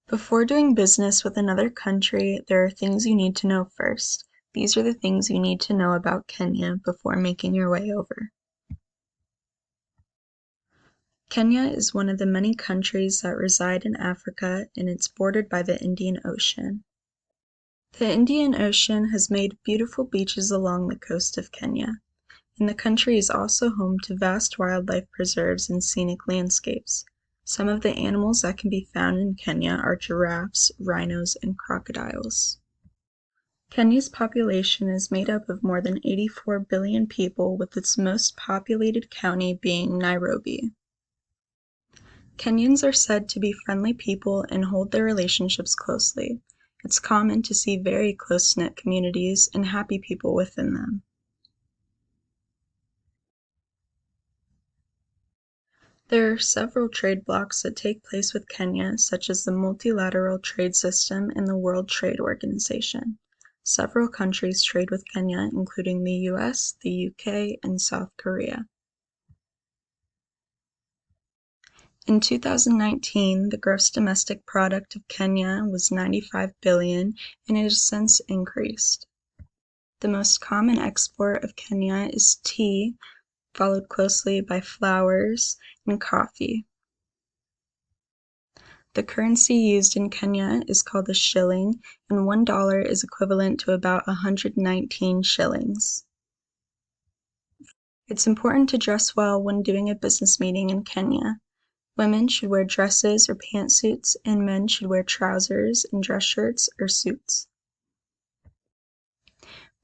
Before doing business with another country, there are things you need to know first. These are the things you need to know about Kenya before making your way over. Kenya is one of the many countries that reside in Africa, and it's bordered by the Indian Ocean. The Indian Ocean has made beautiful beaches along the coast of Kenya, and the country is also home to vast wildlife preserves and scenic landscapes. Some of the animals that can be found in Kenya are giraffes, rhinos, and crocodiles. Kenya's population is made up of more than 84 billion people, with its most populated county being Nairobi. Kenyans are said to be friendly people and hold their relationships closely. It's common to see very close-knit communities and happy people within them. There are several trade blocs that take place with Kenya, such as the Multilateral Trade System and the World Trade Organization. Several countries trade with Kenya, including the US, the UK, and South Korea. In 2019, the gross domestic product of Kenya was $95 billion, and it has since increased. The most common export of Kenya is tea, followed closely by flowers and coffee. The currency used in Kenya is called the shilling, and $1 is equivalent to about 119 shillings. It's important to dress well when doing a business meeting in Kenya. Women should wear dresses or pantsuits, and men should wear trousers and dress shirts or suits.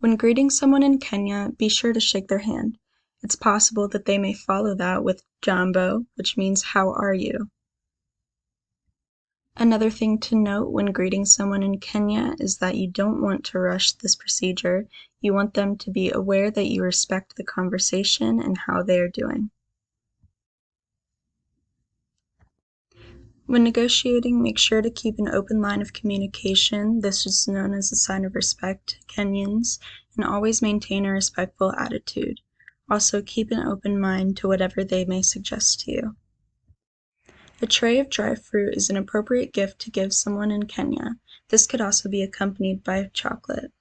When greeting someone in Kenya, be sure to shake their hand. It's possible that they may follow that with jambo, which means how are you? Another thing to note when greeting someone in Kenya is that you don't want to rush this procedure. You want them to be aware that you respect the conversation and how they are doing. When negotiating, make sure to keep an open line of communication. This is known as a sign of respect to Kenyans, and always maintain a respectful attitude. Also, keep an open mind to whatever they may suggest to you. A tray of dry fruit is an appropriate gift to give someone in Kenya. This could also be accompanied by chocolate.